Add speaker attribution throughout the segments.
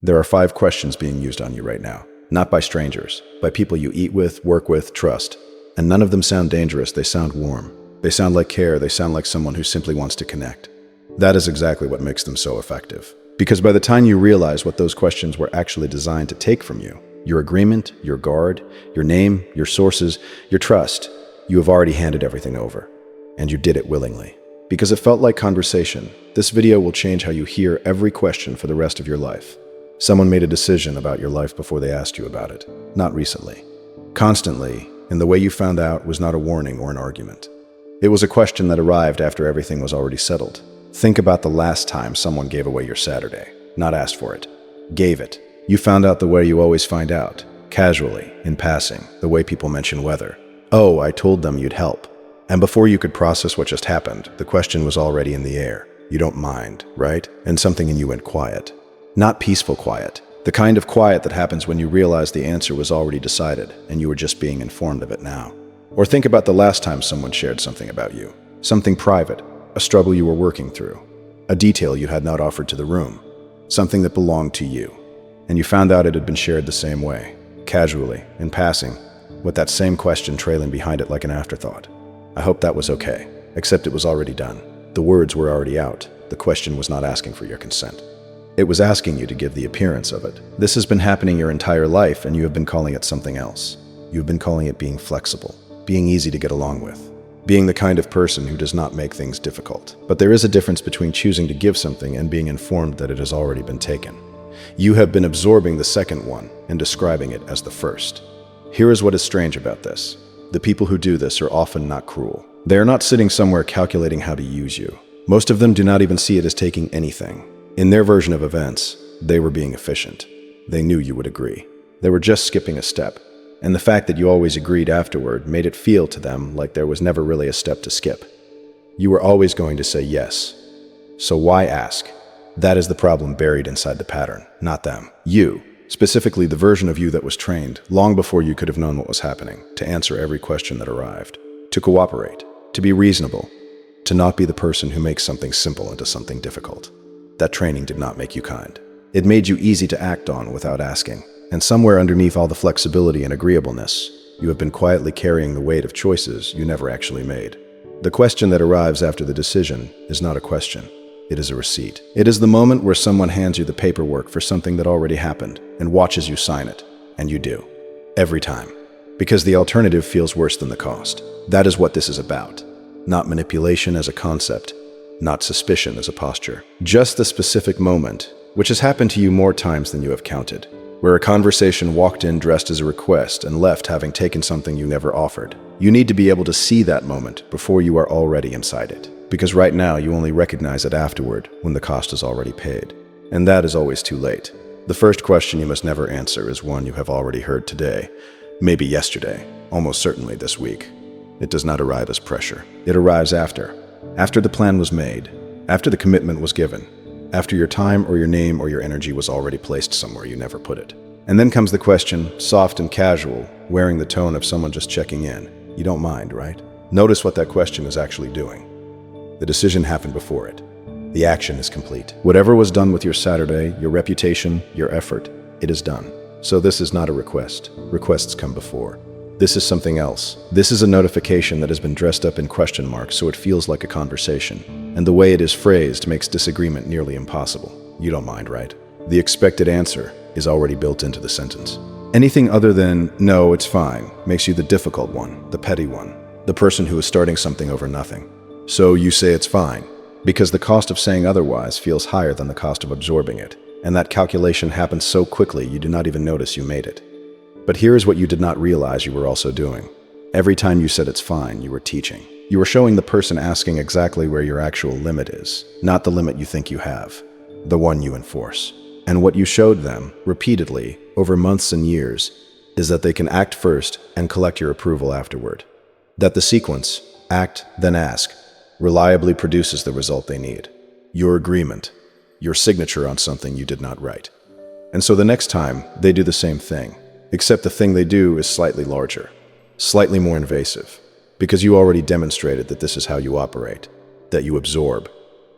Speaker 1: There are 5 questions being used on you right now. Not by strangers, by people you eat with, work with, trust. And none of them sound dangerous, they sound warm. They sound like care, they sound like someone who simply wants to connect. That is exactly what makes them so effective. Because by the time you realize what those questions were actually designed to take from you, your agreement, your guard, your name, your sources, your trust, you have already handed everything over. And you did it willingly. Because it felt like conversation, this video will change how you hear every question for the rest of your life. Someone made a decision about your life before they asked you about it, not recently. Constantly, and the way you found out was not a warning or an argument. It was a question that arrived after everything was already settled. Think about the last time someone gave away your Saturday, not asked for it. Gave it. You found out the way you always find out, casually, in passing, the way people mention weather. Oh, I told them you'd help. And before you could process what just happened, the question was already in the air. You don't mind, right? And something in you went quiet. Not peaceful quiet. The kind of quiet that happens when you realize the answer was already decided and you were just being informed of it now. Or think about the last time someone shared something about you. Something private, a struggle you were working through, a detail you had not offered to the room, something that belonged to you. And you found out it had been shared the same way, casually, in passing, with that same question trailing behind it like an afterthought. I hope that was okay, except it was already done. The words were already out. The question was not asking for your consent. It was asking you to give the appearance of it. This has been happening your entire life, and you have been calling it something else. You have been calling it being flexible, being easy to get along with, being the kind of person who does not make things difficult. But there is a difference between choosing to give something and being informed that it has already been taken. You have been absorbing the second one and describing it as the first. Here is what is strange about this. The people who do this are often not cruel. They are not sitting somewhere calculating how to use you. Most of them do not even see it as taking anything. In their version of events, they were being efficient. They knew you would agree. They were just skipping a step. And the fact that you always agreed afterward made it feel to them like there was never really a step to skip. You were always going to say yes. So why ask? That is the problem buried inside the pattern, not them. You, specifically the version of you that was trained, long before you could have known what was happening, to answer every question that arrived, to cooperate, to be reasonable, to not be the person who makes something simple into something difficult. That training did not make you kind. It made you easy to act on without asking. And somewhere underneath all the flexibility and agreeableness, you have been quietly carrying the weight of choices you never actually made. The question that arrives after the decision is not a question. It is a receipt. It is the moment where someone hands you the paperwork for something that already happened and watches you sign it. And you do. Every time. Because the alternative feels worse than the cost. That is what this is about. Not manipulation as a concept. Not suspicion as a posture. Just the specific moment, which has happened to you more times than you have counted, where a conversation walked in dressed as a request and left having taken something you never offered. You need to be able to see that moment before you are already inside it. Because right now you only recognize it afterward when the cost is already paid. And that is always too late. The first question you must never answer is one you have already heard today, maybe yesterday, almost certainly this week. It does not arrive as pressure. It arrives after the plan was made, after the commitment was given, after your time or your name or your energy was already placed somewhere you never put it. And then comes the question, soft and casual, wearing the tone of someone just checking in. You don't mind, right? Notice what that question is actually doing. The decision happened before it. The action is complete. Whatever was done with your Saturday, your reputation, your effort, it is done. So this is not a request. Requests come before. This is something else. This is a notification that has been dressed up in question marks so it feels like a conversation. And the way it is phrased makes disagreement nearly impossible. You don't mind, right? The expected answer is already built into the sentence. Anything other than, no, it's fine, makes you the difficult one, the petty one, the person who is starting something over nothing. So you say it's fine, because the cost of saying otherwise feels higher than the cost of absorbing it. And that calculation happens so quickly you do not even notice you made it. But here is what you did not realize you were also doing. Every time you said it's fine, you were teaching. You were showing the person asking exactly where your actual limit is, not the limit you think you have, the one you enforce. And what you showed them, repeatedly, over months and years, is that they can act first and collect your approval afterward. That the sequence, act, then ask, reliably produces the result they need. Your agreement, your signature on something you did not write. And so the next time, they do the same thing. Except the thing they do is slightly larger, slightly more invasive, because you already demonstrated that this is how you operate, that you absorb,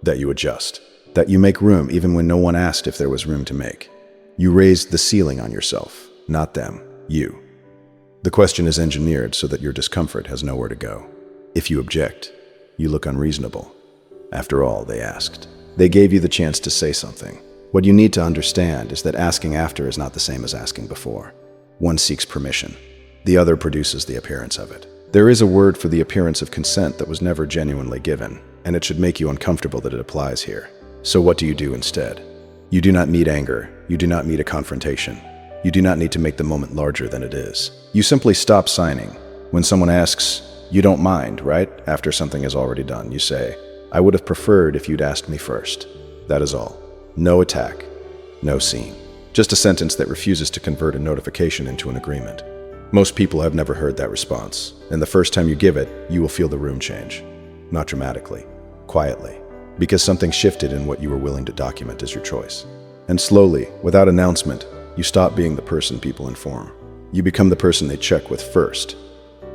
Speaker 1: that you adjust, that you make room even when no one asked if there was room to make. You raised the ceiling on yourself, not them, you. The question is engineered so that your discomfort has nowhere to go. If you object, you look unreasonable. After all, they asked. They gave you the chance to say something. What you need to understand is that asking after is not the same as asking before. One seeks permission. The other produces the appearance of it. There is a word for the appearance of consent that was never genuinely given, and it should make you uncomfortable that it applies here. So what do you do instead? You do not meet anger. You do not meet a confrontation. You do not need to make the moment larger than it is. You simply stop signing. When someone asks, "You don't mind, right?" after something is already done, you say, "I would have preferred if you'd asked me first." That is all. No attack. No scene. Just a sentence that refuses to convert a notification into an agreement. Most people have never heard that response, and the first time you give it, you will feel the room change. Not dramatically, quietly, because something shifted in what you were willing to document as your choice. And slowly, without announcement, you stop being the person people inform. You become the person they check with first.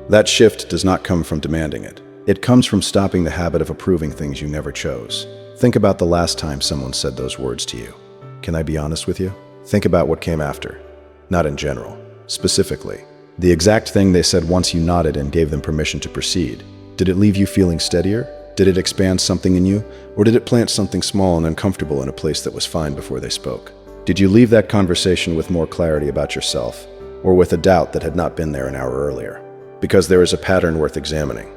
Speaker 1: That shift does not come from demanding it. It comes from stopping the habit of approving things you never chose. Think about the last time someone said those words to you. Can I be honest with you? Think about what came after. Not in general. Specifically. The exact thing they said once you nodded and gave them permission to proceed. Did it leave you feeling steadier? Did it expand something in you? Or did it plant something small and uncomfortable in a place that was fine before they spoke? Did you leave that conversation with more clarity about yourself, or with a doubt that had not been there an hour earlier? Because there is a pattern worth examining.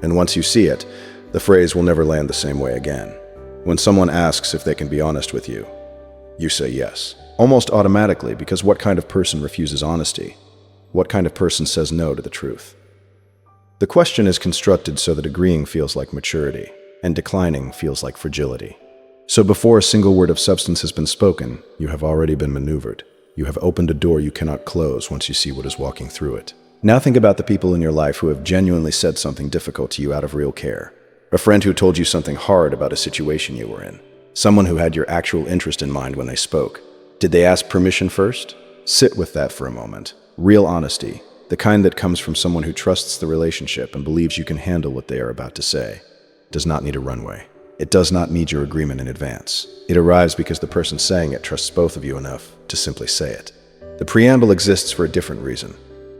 Speaker 1: And once you see it, the phrase will never land the same way again. When someone asks if they can be honest with you, you say yes. Almost automatically, because what kind of person refuses honesty? What kind of person says no to the truth? The question is constructed so that agreeing feels like maturity, and declining feels like fragility. So before a single word of substance has been spoken, you have already been maneuvered. You have opened a door you cannot close once you see what is walking through it. Now think about the people in your life who have genuinely said something difficult to you out of real care. A friend who told you something hard about a situation you were in. Someone who had your actual interest in mind when they spoke. Did they ask permission first? Sit with that for a moment. Real honesty, the kind that comes from someone who trusts the relationship and believes you can handle what they are about to say, does not need a runway. It does not need your agreement in advance. It arrives because the person saying it trusts both of you enough to simply say it. The preamble exists for a different reason.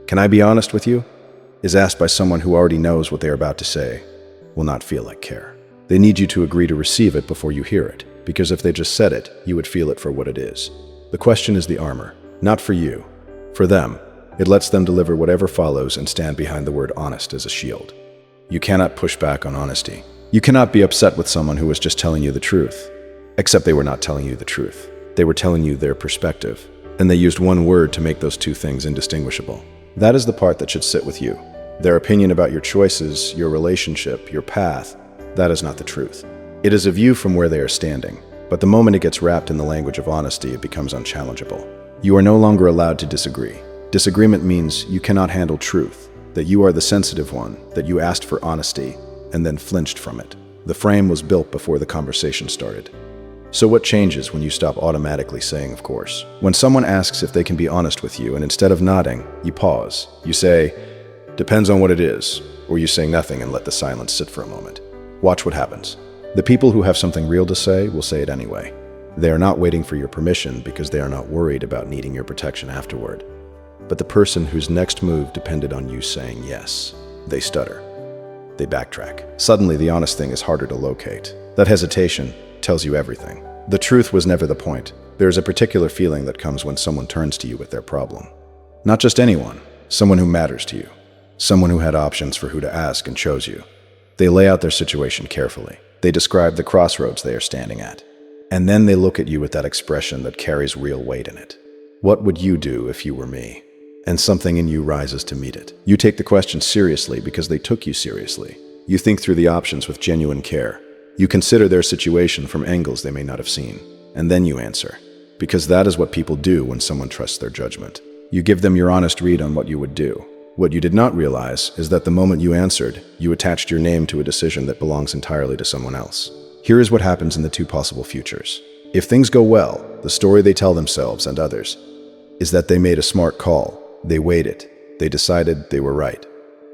Speaker 1: Can I be honest with you? Is asked by someone who already knows what they are about to say, will not feel like care. They need you to agree to receive it before you hear it, because if they just said it, you would feel it for what it is. The question is the armor, not for you. For them, it lets them deliver whatever follows and stand behind the word honest as a shield. You cannot push back on honesty. You cannot be upset with someone who was just telling you the truth. Except they were not telling you the truth. They were telling you their perspective, and they used one word to make those two things indistinguishable. That is the part that should sit with you. Their opinion about your choices, your relationship, your path, that is not the truth. It is a view from where they are standing, but the moment it gets wrapped in the language of honesty, it becomes unchallengeable. You are no longer allowed to disagree. Disagreement means you cannot handle truth, that you are the sensitive one, that you asked for honesty, and then flinched from it. The frame was built before the conversation started. So what changes when you stop automatically saying, of course? When someone asks if they can be honest with you, and instead of nodding, you pause. You say, "Depends on what it is," or you say nothing and let the silence sit for a moment. Watch what happens. The people who have something real to say will say it anyway. They are not waiting for your permission because they are not worried about needing your protection afterward. But the person whose next move depended on you saying yes, they stutter. They backtrack. Suddenly, the honest thing is harder to locate. That hesitation tells you everything. The truth was never the point. There is a particular feeling that comes when someone turns to you with their problem. Not just anyone, someone who matters to you. Someone who had options for who to ask and chose you. They lay out their situation carefully. They describe the crossroads they are standing at. And then they look at you with that expression that carries real weight in it. What would you do if you were me? And something in you rises to meet it. You take the question seriously because they took you seriously. You think through the options with genuine care. You consider their situation from angles they may not have seen. And then you answer. Because that is what people do when someone trusts their judgment. You give them your honest read on what you would do. What you did not realize is that the moment you answered, you attached your name to a decision that belongs entirely to someone else. Here is what happens in the two possible futures. If things go well, the story they tell themselves and others is that they made a smart call. They waited. They decided they were right.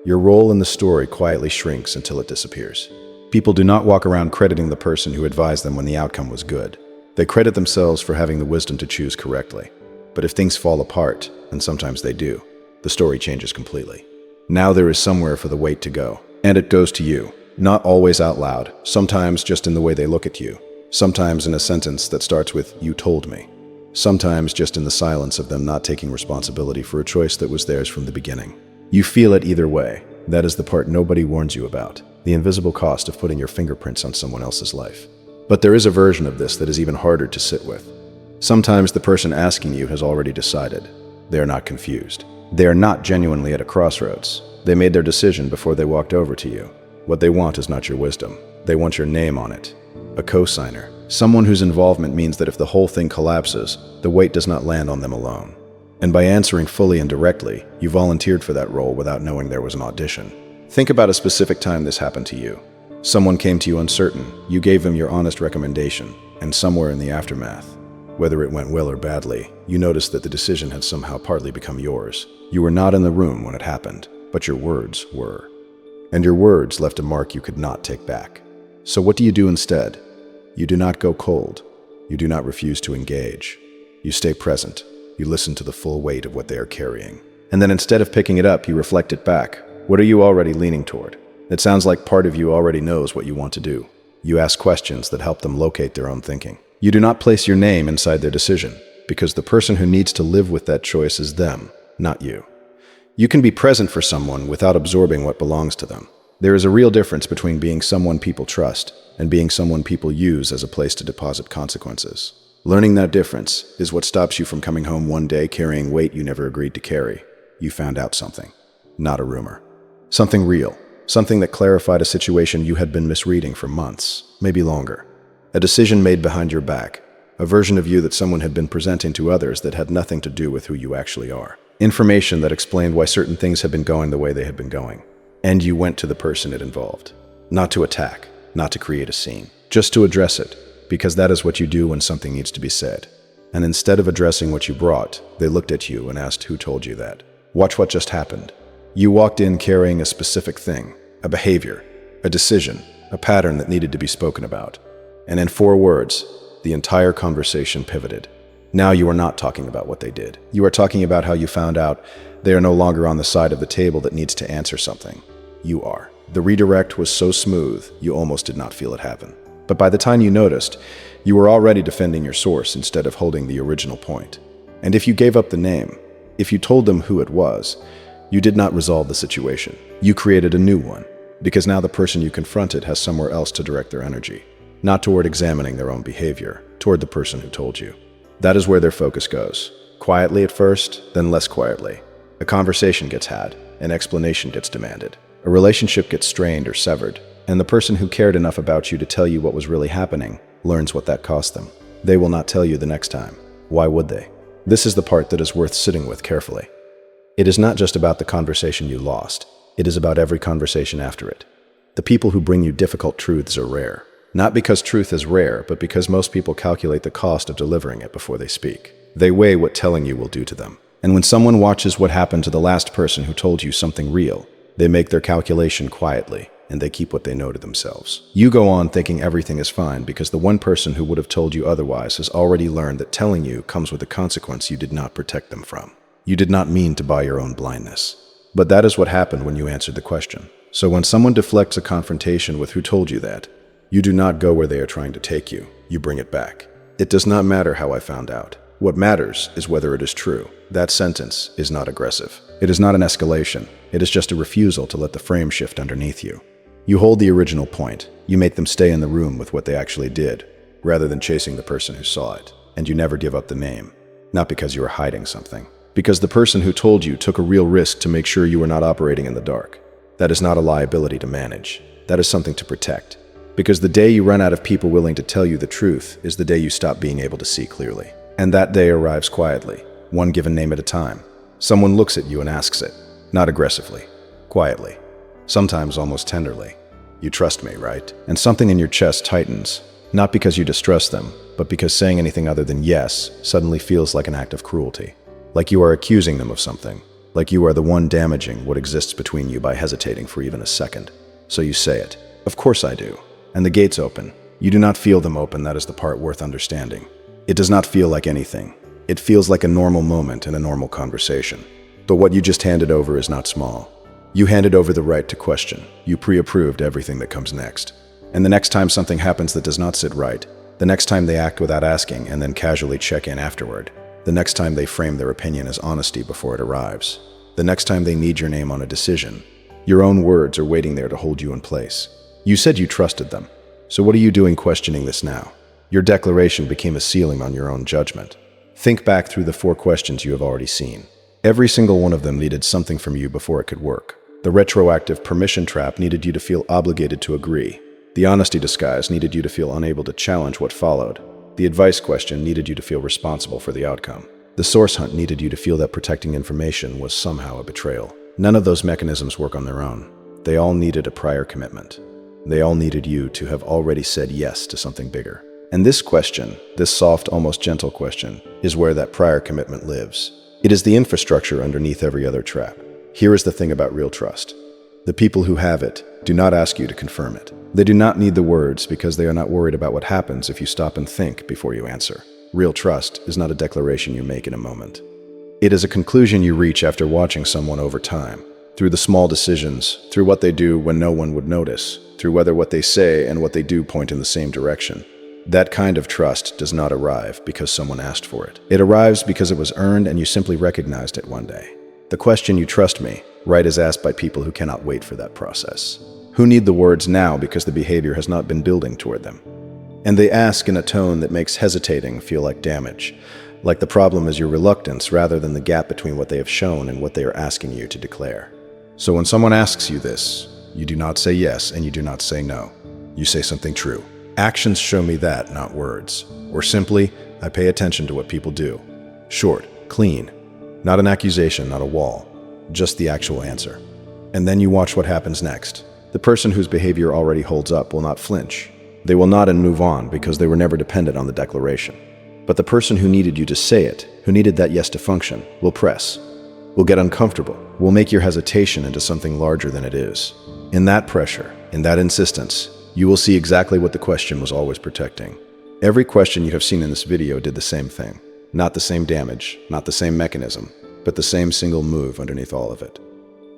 Speaker 1: Your role in the story quietly shrinks until it disappears. People do not walk around crediting the person who advised them when the outcome was good. They credit themselves for having the wisdom to choose correctly. But if things fall apart, and sometimes they do, the story changes completely. Now there is somewhere for the weight to go, and it goes to you. Not always out loud, sometimes just in the way they look at you. Sometimes in a sentence that starts with, "You told me." Sometimes just in the silence of them not taking responsibility for a choice that was theirs from the beginning. You feel it either way. That is the part nobody warns you about, the invisible cost of putting your fingerprints on someone else's life. But there is a version of this that is even harder to sit with. Sometimes the person asking you has already decided. They are not confused. They are not genuinely at a crossroads. They made their decision before they walked over to you. What they want is not your wisdom. They want your name on it. A co-signer. Someone whose involvement means that if the whole thing collapses, the weight does not land on them alone. And by answering fully and directly, you volunteered for that role without knowing there was an audition. Think about a specific time this happened to you. Someone came to you uncertain, you gave them your honest recommendation, and somewhere in the aftermath, whether it went well or badly, you noticed that the decision had somehow partly become yours. You were not in the room when it happened, but your words were. And your words left a mark you could not take back. So what do you do instead? You do not go cold. You do not refuse to engage. You stay present. You listen to the full weight of what they are carrying. And then instead of picking it up, you reflect it back. What are you already leaning toward? It sounds like part of you already knows what you want to do. You ask questions that help them locate their own thinking. You do not place your name inside their decision, because the person who needs to live with that choice is them, not you. You can be present for someone without absorbing what belongs to them. There is a real difference between being someone people trust and being someone people use as a place to deposit consequences. Learning that difference is what stops you from coming home one day carrying weight you never agreed to carry. You found out something, not a rumor. Something real, something that clarified a situation you had been misreading for months, maybe longer. A decision made behind your back, a version of you that someone had been presenting to others that had nothing to do with who you actually are. Information that explained why certain things had been going the way they had been going. And you went to the person it involved. Not to attack, not to create a scene, just to address it, because that is what you do when something needs to be said. And instead of addressing what you brought, they looked at you and asked who told you that. Watch what just happened. You walked in carrying a specific thing, a behavior, a decision, a pattern that needed to be spoken about. And in 4 words, the entire conversation pivoted. Now you are not talking about what they did. You are talking about how you found out they are no longer on the side of the table that needs to answer something. You are. The redirect was so smooth, you almost did not feel it happen. But by the time you noticed, you were already defending your source instead of holding the original point. And if you gave up the name, if you told them who it was, you did not resolve the situation. You created a new one, because now the person you confronted has somewhere else to direct their energy. Not toward examining their own behavior, toward the person who told you. That is where their focus goes. Quietly at first, then less quietly. A conversation gets had, an explanation gets demanded. A relationship gets strained or severed, and the person who cared enough about you to tell you what was really happening learns what that cost them. They will not tell you the next time. Why would they? This is the part that is worth sitting with carefully. It is not just about the conversation you lost. It is about every conversation after it. The people who bring you difficult truths are rare. Not because truth is rare, but because most people calculate the cost of delivering it before they speak. They weigh what telling you will do to them. And when someone watches what happened to the last person who told you something real, they make their calculation quietly, and they keep what they know to themselves. You go on thinking everything is fine because the one person who would have told you otherwise has already learned that telling you comes with a consequence you did not protect them from. You did not mean to buy your own blindness. But that is what happened when you answered the question. So when someone deflects a confrontation with who told you that, you do not go where they are trying to take you. You bring it back. It does not matter how I found out. What matters is whether it is true. That sentence is not aggressive. It is not an escalation. It is just a refusal to let the frame shift underneath you. You hold the original point. You make them stay in the room with what they actually did, rather than chasing the person who saw it. And you never give up the name. Not because you are hiding something. Because the person who told you took a real risk to make sure you were not operating in the dark. That is not a liability to manage. That is something to protect. Because the day you run out of people willing to tell you the truth is the day you stop being able to see clearly. And that day arrives quietly, one given name at a time. Someone looks at you and asks it, not aggressively, quietly, sometimes almost tenderly. You trust me, right? And something in your chest tightens, not because you distrust them, but because saying anything other than yes suddenly feels like an act of cruelty. Like you are accusing them of something. Like you are the one damaging what exists between you by hesitating for even a second. So you say it. Of course I do. And the gates open. You do not feel them open, that is the part worth understanding. It does not feel like anything. It feels like a normal moment in a normal conversation. But what you just handed over is not small. You handed over the right to question. You pre-approved everything that comes next. And the next time something happens that does not sit right, the next time they act without asking and then casually check in afterward, the next time they frame their opinion as honesty before it arrives, the next time they need your name on a decision, your own words are waiting there to hold you in place. You said you trusted them. So what are you doing questioning this now? Your declaration became a ceiling on your own judgment. Think back through the 4 questions you have already seen. Every single one of them needed something from you before it could work. The retroactive permission trap needed you to feel obligated to agree. The honesty disguise needed you to feel unable to challenge what followed. The advice question needed you to feel responsible for the outcome. The source hunt needed you to feel that protecting information was somehow a betrayal. None of those mechanisms work on their own. They all needed a prior commitment. They all needed you to have already said yes to something bigger. And this question, this soft, almost gentle question, is where that prior commitment lives. It is the infrastructure underneath every other trap. Here is the thing about real trust. The people who have it do not ask you to confirm it. They do not need the words because they are not worried about what happens if you stop and think before you answer. Real trust is not a declaration you make in a moment. It is a conclusion you reach after watching someone over time, through the small decisions, through what they do when no one would notice, through whether what they say and what they do point in the same direction. That kind of trust does not arrive because someone asked for it. It arrives because it was earned and you simply recognized it one day. The question, "You trust me?" right, is asked by people who cannot wait for that process, who need the words now because the behavior has not been building toward them. And they ask in a tone that makes hesitating feel like damage, like the problem is your reluctance rather than the gap between what they have shown and what they are asking you to declare. So when someone asks you this, you do not say yes and you do not say no. You say something true. Actions show me that, not words. Or simply, I pay attention to what people do. Short, clean. Not an accusation, not a wall. Just the actual answer. And then you watch what happens next. The person whose behavior already holds up will not flinch. They will nod and move on because they were never dependent on the declaration. But the person who needed you to say it, who needed that yes to function, will press, will get uncomfortable, will make your hesitation into something larger than it is. In that pressure, in that insistence, you will see exactly what the question was always protecting. Every question you have seen in this video did the same thing. Not the same damage, not the same mechanism, but the same single move underneath all of it.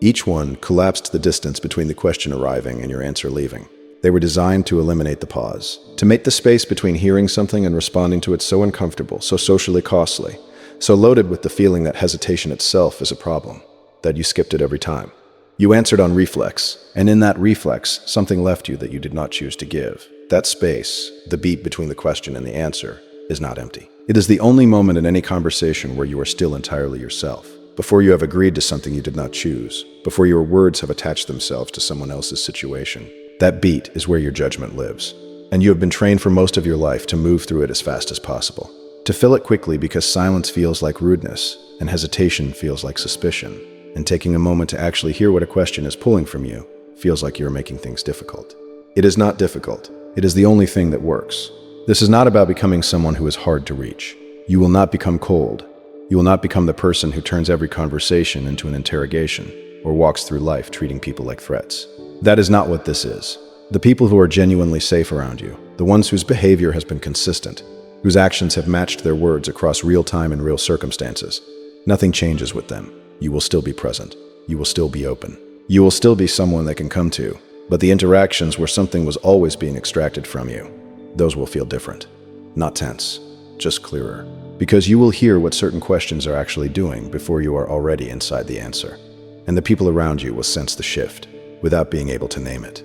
Speaker 1: Each one collapsed the distance between the question arriving and your answer leaving. They were designed to eliminate the pause, to make the space between hearing something and responding to it so uncomfortable, so socially costly, so loaded with the feeling that hesitation itself is a problem, that you skipped it every time. You answered on reflex, and in that reflex, something left you that you did not choose to give. That space, the beat between the question and the answer, is not empty. It is the only moment in any conversation where you are still entirely yourself, before you have agreed to something you did not choose, before your words have attached themselves to someone else's situation. That beat is where your judgment lives, and you have been trained for most of your life to move through it as fast as possible, to fill it quickly because silence feels like rudeness, and hesitation feels like suspicion. And taking a moment to actually hear what a question is pulling from you feels like you're making things difficult. It is not difficult. It is the only thing that works. This is not about becoming someone who is hard to reach. You will not become cold. You will not become the person who turns every conversation into an interrogation or walks through life treating people like threats. That is not what this is. The people who are genuinely safe around you, the ones whose behavior has been consistent, whose actions have matched their words across real time and real circumstances, nothing changes with them. You will still be present. You will still be open. You will still be someone they can come to, but the interactions where something was always being extracted from you, those will feel different. Not tense, just clearer. Because you will hear what certain questions are actually doing before you are already inside the answer. And the people around you will sense the shift without being able to name it.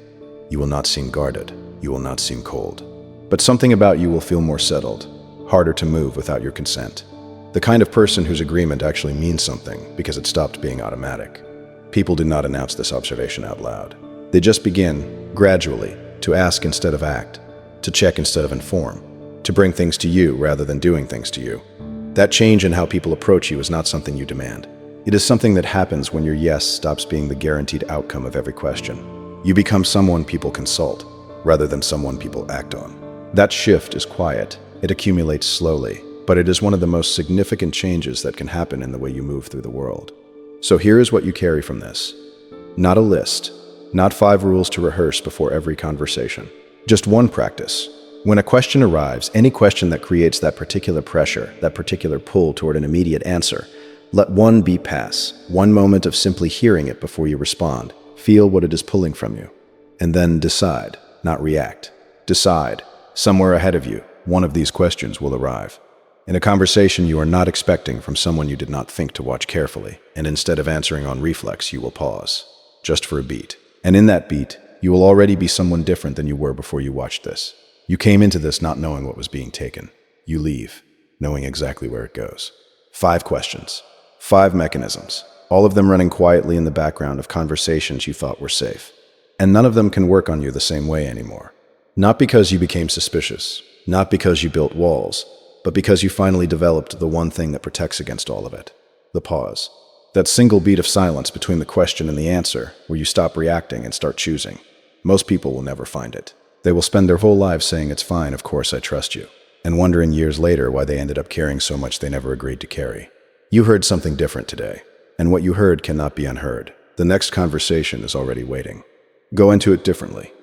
Speaker 1: You will not seem guarded. You will not seem cold. But something about you will feel more settled, harder to move without your consent. The kind of person whose agreement actually means something because it stopped being automatic. People do not announce this observation out loud. They just begin, gradually, to ask instead of act, to check instead of inform, to bring things to you rather than doing things to you. That change in how people approach you is not something you demand. It is something that happens when your yes stops being the guaranteed outcome of every question. You become someone people consult, rather than someone people act on. That shift is quiet. It accumulates slowly. But it is one of the most significant changes that can happen in the way you move through the world. So here is what you carry from this. Not a list, not 5 rules to rehearse before every conversation. Just one practice, When a question arrives, any question that creates that particular pressure, that particular pull toward an immediate answer, let one beat pass, one moment of simply hearing it before you respond. Feel what it is pulling from you. And then decide, not react. Decide. Somewhere ahead of you, one of these questions will arrive. In a conversation you are not expecting from someone you did not think to watch carefully, and instead of answering on reflex, you will pause, just for a beat. And in that beat, you will already be someone different than you were before you watched this. You came into this not knowing what was being taken. You leave, knowing exactly where it goes. 5 questions, 5 mechanisms, all of them running quietly in the background of conversations you thought were safe. And none of them can work on you the same way anymore. Not because you became suspicious, not because you built walls, but because you finally developed the one thing that protects against all of it: the pause. That single beat of silence between the question and the answer, where you stop reacting and start choosing. Most people will never find it. They will spend their whole lives saying, "It's fine, of course I trust you," and wondering years later why they ended up carrying so much they never agreed to carry. You heard something different today, and what you heard cannot be unheard. The next conversation is already waiting. Go into it differently.